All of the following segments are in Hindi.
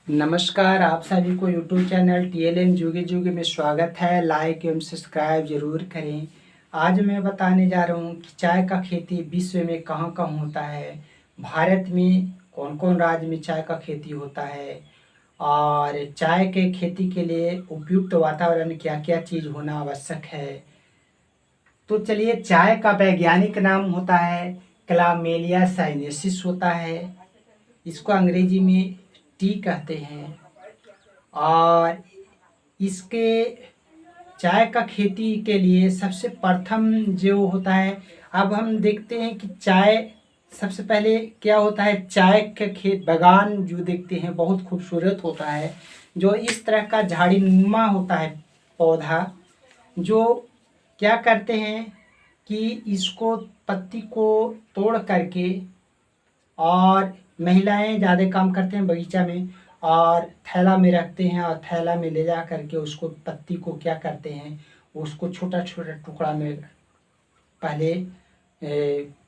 नमस्कार, आप सभी को यूट्यूब चैनल TLN जुगे जुगे में स्वागत है। लाइक एवं सब्सक्राइब जरूर करें। आज मैं बताने जा रहा हूँ कि चाय का खेती विश्व में कहाँ कहाँ होता है, भारत में कौन कौन राज्य में चाय का खेती होता है और चाय के खेती के लिए उपयुक्त वातावरण क्या क्या चीज़ होना आवश्यक है। तो चलिए, चाय का वैज्ञानिक नाम होता है क्लामेलिया साइनेंसिस होता है। इसको अंग्रेजी में टी कहते हैं। और इसके चाय का खेती के लिए सबसे प्रथम जो होता है, अब हम देखते हैं कि चाय सबसे पहले क्या होता है। चाय के खेत बागान जो देखते हैं बहुत खूबसूरत होता है, जो इस तरह का झाड़ीनुमा होता है पौधा। जो क्या करते हैं कि इसको पत्ती को तोड़ करके, और महिलाएं ज़्यादा काम करते हैं बगीचा में, और थैला में रखते हैं और थैला में ले जा करके उसको पत्ती को क्या करते हैं, उसको छोटा छोटा टुकड़ा में पहले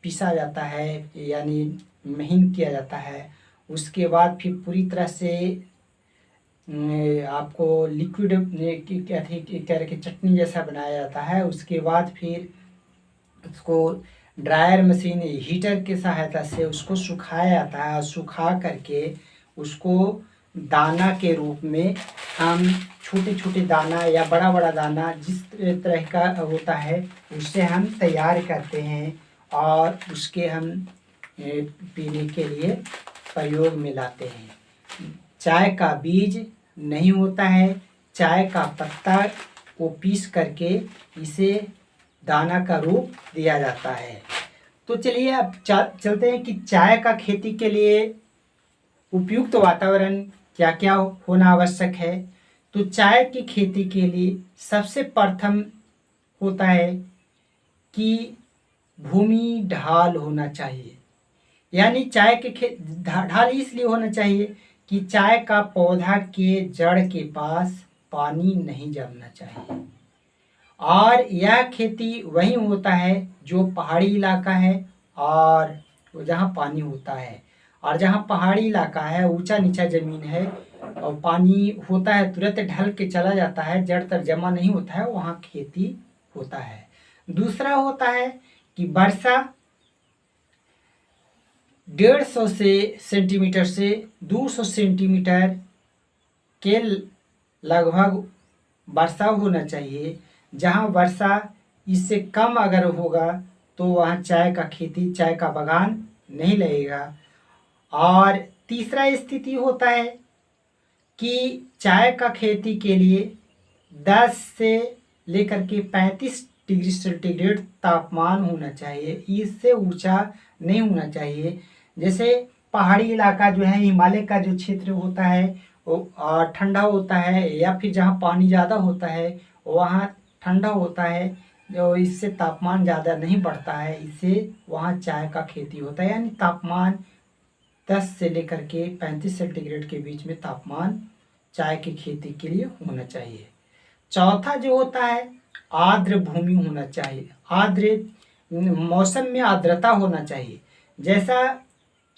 पीसा जाता है, यानी महीन किया जाता है। उसके बाद फिर पूरी तरह से आपको लिक्विड कह रहे चटनी जैसा बनाया जाता है। उसके बाद फिर उसको ड्रायर मशीन हीटर की सहायता से उसको सुखाया जाता है, और सुखा करके उसको दाना के रूप में हम छोटे छोटे दाना या बड़ा बड़ा दाना जिस तरह का होता है उससे हम तैयार करते हैं, और उसके हम पीने के लिए प्रयोग में लाते हैं। चाय का बीज नहीं होता है, चाय का पत्ता को पीस करके इसे दाना का रूप दिया जाता है। तो चलिए अब चलते हैं कि चाय का खेती के लिए उपयुक्त वातावरण क्या क्या होना आवश्यक है। तो चाय की खेती के लिए सबसे प्रथम होता है कि भूमि ढाल होना चाहिए। यानी चाय के ढाल इसलिए होना चाहिए कि चाय का पौधा के जड़ के पास पानी नहीं जमना चाहिए। और यह खेती वहीं होता है जो पहाड़ी इलाका है और जहाँ पानी होता है। और जहाँ पहाड़ी इलाका है, ऊंचा नीचा ज़मीन है और पानी होता है, तुरंत ढल के चला जाता है, जड़ तक जमा नहीं होता है, वहाँ खेती होता है। दूसरा होता है कि वर्षा 150 सेंटीमीटर से 200 सेंटीमीटर के लगभग वर्षा होना चाहिए। जहाँ वर्षा इससे कम अगर होगा तो वहाँ चाय का खेती, चाय का बागान नहीं लगेगा। और तीसरा स्थिति होता है कि चाय का खेती के लिए 10 से लेकर के 35 डिग्री सेंटीग्रेड तापमान होना चाहिए, इससे ऊंचा नहीं होना चाहिए। जैसे पहाड़ी इलाका जो है, हिमालय का जो क्षेत्र होता है वो ठंडा होता है, या फिर जहाँ पानी ज़्यादा होता है वहाँ ठंडा होता है, जो इससे तापमान ज़्यादा नहीं बढ़ता है, इससे वहाँ चाय का खेती होता है। यानी तापमान 10 से लेकर के 35 सेंटीग्रेड के बीच में तापमान चाय की खेती के लिए होना चाहिए। चौथा जो होता है, आर्द्र भूमि होना चाहिए। आर्द्र मौसम में आर्द्रता होना चाहिए। जैसा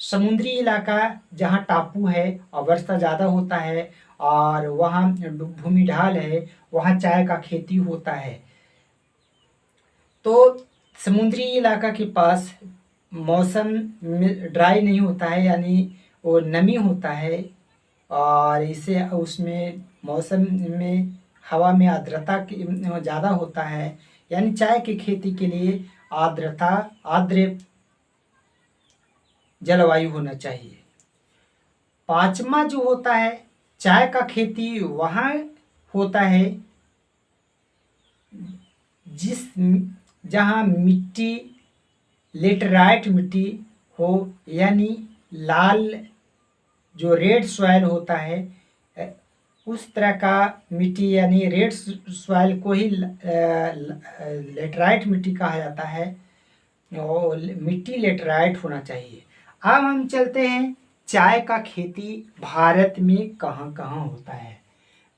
समुद्री इलाका जहाँ टापू है और वर्षा ज़्यादा होता है और वहाँ भूमि ढाल है, वहाँ चाय का खेती होता है। तो समुद्री इलाका के पास मौसम में ड्राई नहीं होता है, यानी वो नमी होता है, और इसे उसमें मौसम में हवा में आर्द्रता ज़्यादा होता है। यानी चाय की खेती के लिए आर्द्र जलवायु होना चाहिए। पांचवा जो होता है, चाय का खेती वहाँ होता है जहाँ मिट्टी लेटराइट मिट्टी हो, यानी लाल जो रेड सॉइल होता है उस तरह का मिट्टी, यानी रेड सॉइल को ही लेटराइट मिट्टी कहा जाता है। और मिट्टी लेटराइट होना चाहिए। अब हम चलते हैं चाय का खेती भारत में कहाँ कहाँ होता है।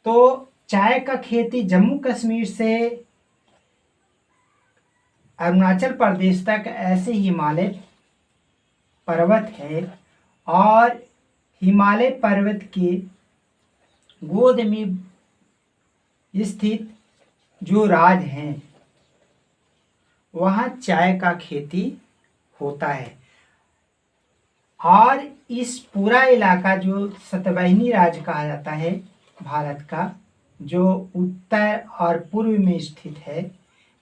तो चाय का खेती जम्मू कश्मीर से अरुणाचल प्रदेश तक ऐसे हिमालय पर्वत है, और हिमालय पर्वत के गोद में स्थित जो राज्य हैं वहाँ चाय का खेती होता है। और इस पूरा इलाका जो सतवाहिनी राज्य कहा जाता है भारत का, जो उत्तर और पूर्व में स्थित है,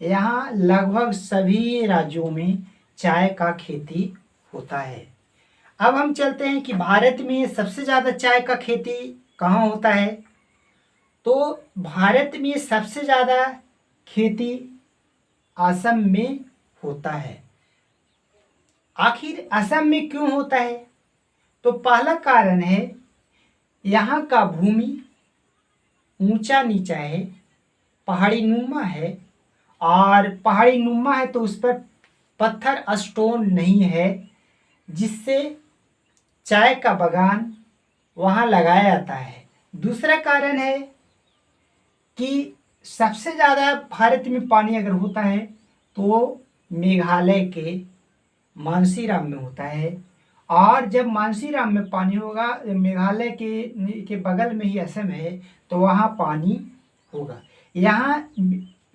यहाँ लगभग सभी राज्यों में चाय का खेती होता है। अब हम चलते हैं कि भारत में सबसे ज़्यादा चाय का खेती कहाँ होता है। तो भारत में सबसे ज़्यादा खेती असम में होता है। आखिर असम में क्यों होता है? तो पहला कारण है यहाँ का भूमि ऊंचा नीचा है, पहाड़ी नुमा है, और पहाड़ी नुमा है तो उस पर पत्थर स्टोन नहीं है, जिससे चाय का बागान वहाँ लगाया जाता है। दूसरा कारण है कि सबसे ज़्यादा भारत में पानी अगर होता है तो मेघालय के मानसीराम में होता है। और जब मानसीराम में पानी होगा, मेघालय के बगल में ही असम है, तो वहाँ पानी होगा। यहाँ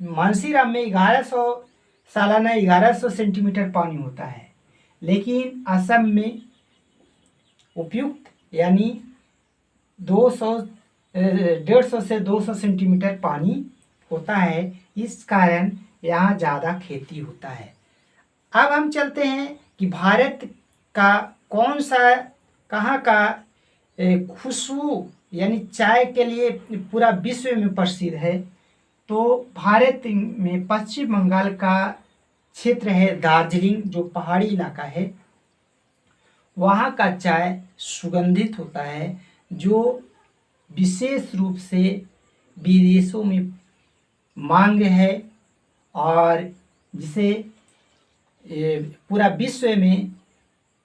मानसीराम में 1100 सालाना 1100 सेंटीमीटर पानी होता है, लेकिन असम में उपयुक्त यानी 150 से 200 सेंटीमीटर पानी होता है। इस कारण यहाँ ज़्यादा खेती होता है। अब हम चलते हैं कि भारत का कौन सा कहाँ का खुशबू यानी चाय के लिए पूरा विश्व में प्रसिद्ध है। तो भारत में पश्चिम बंगाल का क्षेत्र है दार्जिलिंग, जो पहाड़ी इलाका है, वहाँ का चाय सुगंधित होता है, जो विशेष रूप से विदेशों में मांग है और जिसे पूरा विश्व में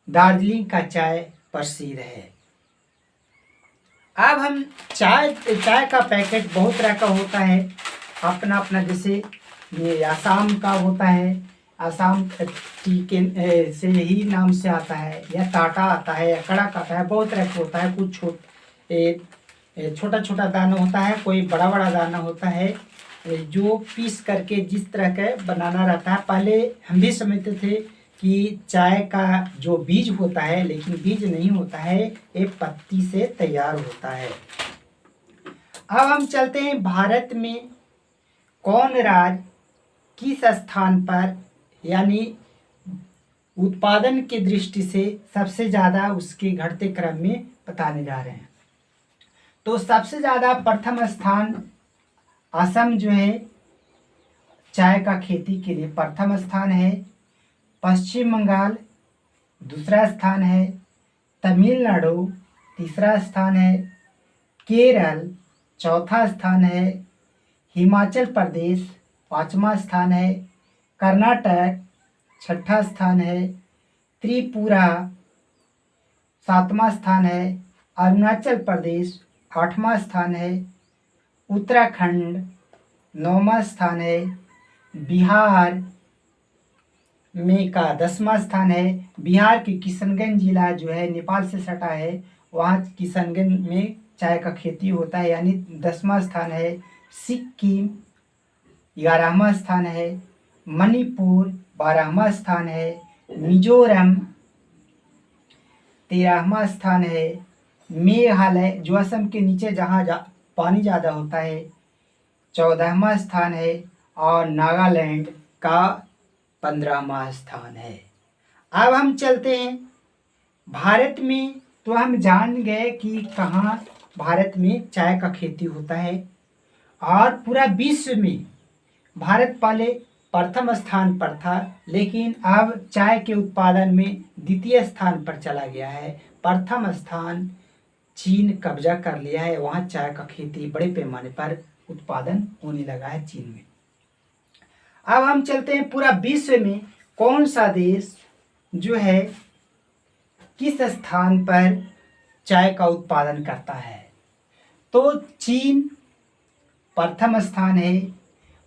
दार्जिलिंग का चाय प्रसिद्ध है। अब हम चाय का पैकेट बहुत तरह का होता है, अपना अपना, जैसे ये आसाम का होता है, आसाम टी के से ही नाम से आता है, या टाटा आता है, या कड़क आता है, बहुत तरह का होता है। कुछ छोटा छोटा दाना होता है, कोई बड़ा बड़ा दाना होता है, जो पीस करके जिस तरह का बनाना रहता है। पहले हम भी समझते थे कि चाय का जो बीज होता है, लेकिन बीज नहीं होता है, ये पत्ती से तैयार होता है। अब हम चलते हैं भारत में कौन राज्य किस स्थान पर यानी उत्पादन की दृष्टि से सबसे ज़्यादा उसके घटते क्रम में बताने जा रहे हैं। तो सबसे ज़्यादा प्रथम स्थान असम जो है चाय का खेती के लिए प्रथम स्थान है। पश्चिम बंगाल दूसरा स्थान है। तमिलनाडु तीसरा स्थान है। केरल चौथा स्थान है। हिमाचल प्रदेश पाँचवा स्थान है। कर्नाटक छठा स्थान है। त्रिपुरा सातवां स्थान है। अरुणाचल प्रदेश आठवां स्थान है। उत्तराखंड नौवां स्थान है। बिहार में का 10वां स्थान है। बिहार के किशनगंज जिला जो है नेपाल से सटा है, वहाँ किशनगंज में चाय का खेती होता है, यानी 10वां स्थान है। सिक्किम 11वां स्थान है। मणिपुर 12वां स्थान है। मिजोरम 13वां स्थान है। मेघालय जो असम के नीचे जहाँ पानी ज़्यादा होता है 14वां स्थान है। और नागालैंड का 15वां स्थान है। अब हम चलते हैं भारत में। तो हम जान गए कि कहाँ भारत में चाय का खेती होता है, और पूरा विश्व में भारत पहले प्रथम स्थान पर था, लेकिन अब चाय के उत्पादन में द्वितीय स्थान पर चला गया है। प्रथम स्थान चीन कब्जा कर लिया है, वहाँ चाय का खेती बड़े पैमाने पर उत्पादन होने लगा है चीन में। अब हम चलते हैं पूरा विश्व में कौन सा देश जो है किस स्थान पर चाय का उत्पादन करता है। तो चीन प्रथम स्थान है।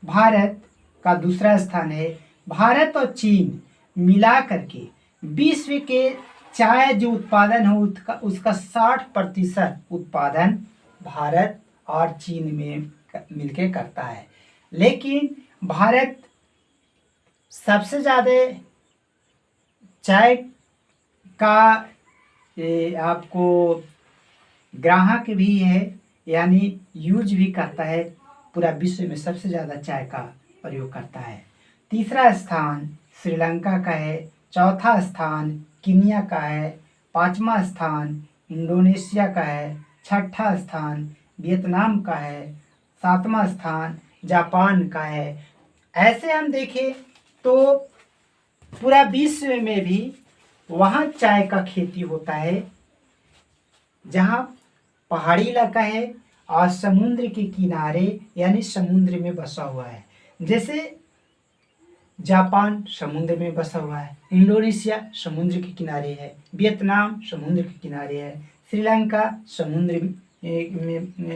भारत का दूसरा स्थान है। भारत और चीन मिला करके विश्व के चाय जो उत्पादन हो उसका 60% उत्पादन भारत और चीन में मिलके करता है। लेकिन भारत सबसे ज़्यादा चाय का आपको ग्राहक भी है, यानी यूज भी करता है, पूरा विश्व में सबसे ज़्यादा चाय का प्रयोग करता है। तीसरा स्थान श्रीलंका का है, चौथा स्थान कीनिया का है, पांचवा स्थान इंडोनेशिया का है, छठा स्थान वियतनाम का है, सातवां स्थान जापान का है। ऐसे हम देखें तो पूरा विश्व में भी वहाँ चाय का खेती होता है जहाँ पहाड़ी इलाका है और समुद्र के किनारे यानी समुद्र में बसा हुआ है। जैसे जापान समुद्र में बसा हुआ है, इंडोनेशिया समुद्र के किनारे है, वियतनाम समुद्र के किनारे है, श्रीलंका समुद्र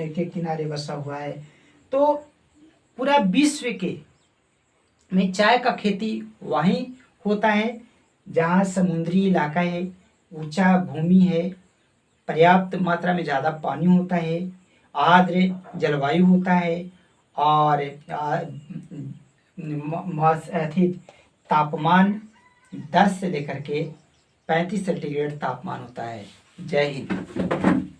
के किनारे बसा हुआ है। तो पूरा विश्व के में चाय का खेती वहीं होता है जहाँ समुद्री इलाका है, ऊंचा भूमि है, पर्याप्त मात्रा में ज़्यादा पानी होता है, आर्द्र जलवायु होता है और तापमान 10 से लेकर के 35 सेंटीग्रेड तापमान होता है। जय हिंद।